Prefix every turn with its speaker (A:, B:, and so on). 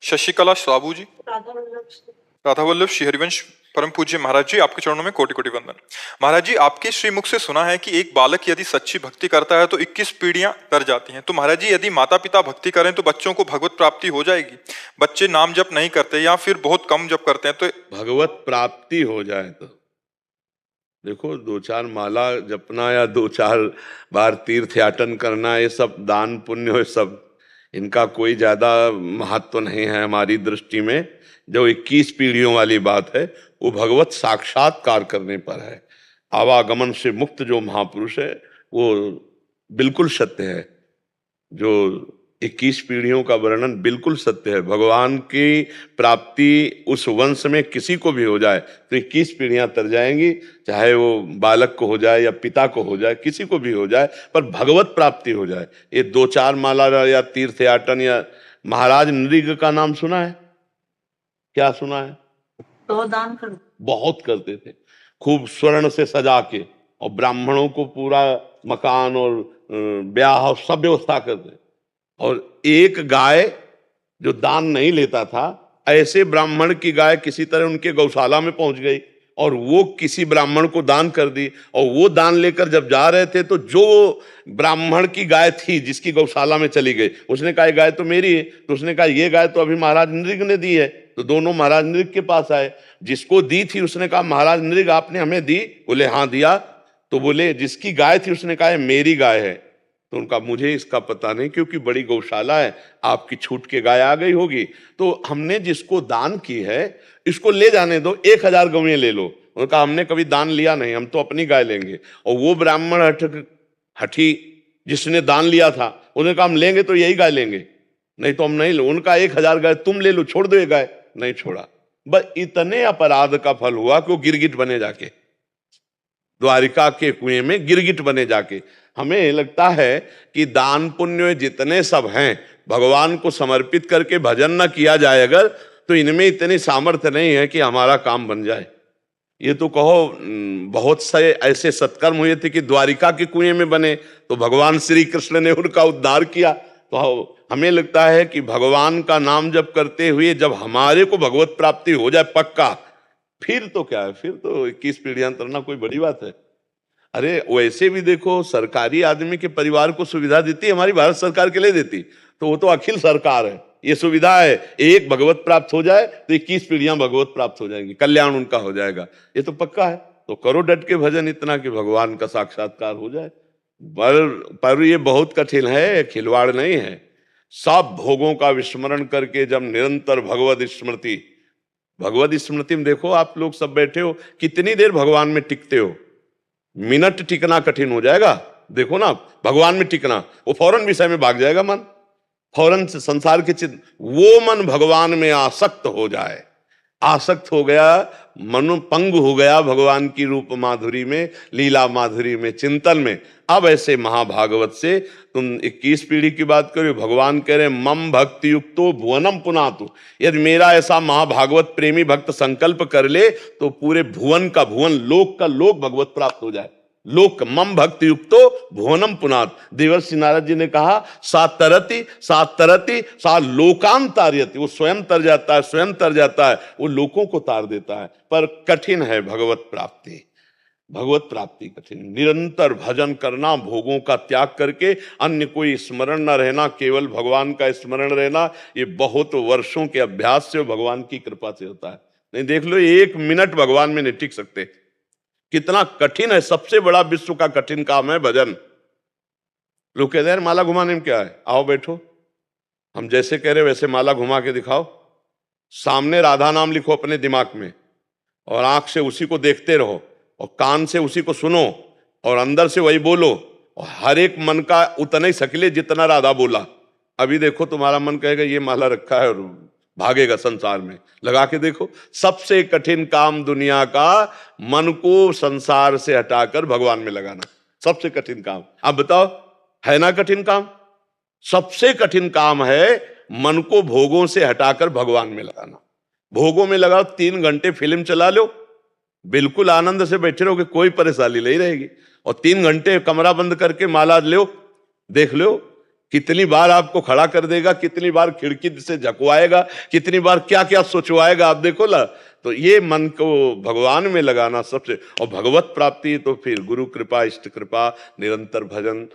A: शशिकला साबू जी,
B: राधा
A: राधा वल्लभ श्री हरिवंश परम पूज्य महाराज जी, आपके चरणों में कोटि कोटि वंदन। महाराज जी, आपके श्रीमुख से सुना है कि एक बालक यदि सच्ची भक्ति करता है तो 21 पीढ़ियां तर जाती हैं। तो महाराज जी, यदि माता पिता भक्ति करें तो बच्चों को भगवत प्राप्ति हो जाएगी? बच्चे नाम जप नहीं करते या फिर बहुत कम जप करते हैं तो
C: भगवत प्राप्ति हो जाए तो देखो, 2-4 माला जपना या 2-4 बार तीर्थयाटन करना, ये सब दान पुण्य, ये सब इनका कोई ज्यादा महत्व नहीं है हमारी दृष्टि में। जो 21 पीढ़ियों वाली बात है वो भगवत साक्षात्कार करने पर है। आवागमन से मुक्त जो महापुरुष है वो बिल्कुल सत्य है। जो 21 पीढ़ियों का वर्णन बिल्कुल सत्य है। भगवान की प्राप्ति उस वंश में किसी को भी हो जाए तो 21 पीढ़ियां तर जाएंगी, चाहे वो बालक को हो जाए या पिता को हो जाए, किसी को भी हो जाए, पर भगवत प्राप्ति हो जाए। ये 2-4 माला या तीर्थयाटन या महाराज नृग का नाम सुना है? क्या सुना है?
B: तो दान कर
C: बहुत करते थे, खूब स्वर्ण से सजा के, और ब्राह्मणों को पूरा मकान और ब्याह सब व्यवस्था करते। और एक गाय जो दान नहीं लेता था, ऐसे ब्राह्मण की गाय किसी तरह उनके गौशाला में पहुंच गई और वो किसी ब्राह्मण को दान कर दी। और वो दान लेकर जब जा रहे थे तो जो ब्राह्मण की गाय थी जिसकी गौशाला में चली गई, उसने कहा गाय तो मेरी है। तो उसने कहा ये गाय तो अभी महाराज नृग ने दी है। तो दोनों महाराज नृग के पास आए। जिसको दी थी उसने कहा महाराज नृग आपने हमें दी? बोले हाँ दिया। तो बोले जिसकी गाय थी उसने कहा मेरी गाय है। तो उनका मुझे इसका पता नहीं, क्योंकि बड़ी गौशाला है, आपकी छूट के गाय आ गई होगी। तो हमने जिसको दान की है इसको ले जाने दो, 1000 गौएं ले लो। उनका हमने कभी दान लिया नहीं, हम तो अपनी गाय लेंगे। और वो ब्राह्मण हठी जिसने दान लिया था उन्होंने कहा हम लेंगे तो यही गाय लेंगे, नहीं तो हम नहीं लो। उनका 1000 गाय तुम ले लो, छोड़ दो ये गाय। नहीं छोड़ा। बस इतने अपराध का फल हुआ कि वो गिरगिट बने जाके, द्वारिका के कुएं में गिरगिट बने जाके। हमें लगता है कि दान पुण्य जितने सब हैं, भगवान को समर्पित करके भजन न किया जाए अगर, तो इनमें इतनी सामर्थ्य नहीं है कि हमारा काम बन जाए। ये तो कहो बहुत से ऐसे सत्कर्म हुए थे कि द्वारिका के कुएं में बने, तो भगवान श्री कृष्ण ने उनका उद्धार किया। तो हमें लगता है कि भगवान का नाम जप करते हुए जब हमारे को भगवत प्राप्ति हो जाए पक्का, फिर तो क्या है, फिर तो 21 पीढ़ियां तरना कोई बड़ी बात है। अरे वैसे भी देखो, सरकारी आदमी के परिवार को सुविधा देती है हमारी भारत सरकार के लिए देती, तो वो तो अखिल सरकार है। ये सुविधा है, एक भगवत प्राप्त हो जाए तो 21 पीढ़ियां भगवत प्राप्त हो जाएंगी, कल्याण उनका हो जाएगा। ये तो पक्का है। तो करो डट के भजन इतना कि भगवान का साक्षात्कार हो जाए। पर ये बहुत कठिन है, खिलवाड़ नहीं है। सब भोगों का विस्मरण करके जब निरंतर भगवत स्मृति में देखो, आप लोग सब बैठे हो, कितनी देर भगवान में टिकते हो? मिनट टिकना कठिन हो जाएगा। देखो ना, भगवान में टिकना, वो फौरन विषय में भाग जाएगा मन, फौरन से संसार के चित्त। वो मन भगवान में आसक्त हो जाए, आसक्त हो गया, मन पंगु हो गया भगवान की रूप माधुरी में, लीला माधुरी में, चिंतन में। अब ऐसे महाभागवत से तुम 21 पीढ़ी की बात करो, भगवान कह रहे मम भक्ति युक्तो भुवनम पुनातु। यदि मेरा ऐसा महाभागवत प्रेमी भक्त संकल्प कर ले तो पूरे भुवन का भुवन, लोक का लोक भगवत प्राप्त हो जाए। लोक मम भक्ति युक्तो भुवनम पुनात। देवर्षि नारद जी ने कहा सा तरति सा लोकान तारयति। वो स्वयं तर जाता है, स्वयं तर जाता है, वो लोकों को तार देता है। पर कठिन है भगवत प्राप्ति, भगवत प्राप्ति कठिन। निरंतर भजन करना, भोगों का त्याग करके अन्य कोई स्मरण न रहना, केवल भगवान का स्मरण रहना, ये बहुत वर्षों के अभ्यास से भगवान की कृपा से होता है। नहीं देख लो, 1 मिनट भगवान में नहीं टिक सकते, कितना कठिन है। सबसे बड़ा विश्व का कठिन काम है भजन। लोग कहते हैं माला घुमाने में क्या है, आओ बैठो, हम जैसे कह रहे वैसे माला घुमा के दिखाओ। सामने राधा नाम लिखो अपने दिमाग में, और आंख से उसी को देखते रहो, और कान से उसी को सुनो, और अंदर से वही बोलो, और हर एक मन का उतना ही सकले जितना राधा बोला। अभी देखो तुम्हारा मन कहेगा ये माला रखा है, और भागेगा संसार में। लगा के देखो, सबसे कठिन काम दुनिया का मन को संसार से हटाकर भगवान में लगाना, सबसे कठिन काम। अब बताओ, है ना कठिन काम? सबसे कठिन काम है मन को भोगों से हटाकर भगवान में लगाना। भोगों में लगाओ, 3 घंटे फिल्म चला लो, बिल्कुल आनंद से बैठे रहोगे, कोई परेशानी नहीं रहेगी। और 3 घंटे कमरा बंद करके माला लो, देख लो, कितनी बार आपको खड़ा कर देगा, कितनी बार खिड़की से झकवाएगा, कितनी बार क्या क्या सोचवाएगा, आप देखो ना। तो ये मन को भगवान में लगाना सबसे, और भगवत प्राप्ति तो फिर गुरु कृपा, इष्ट कृपा, निरंतर भजन।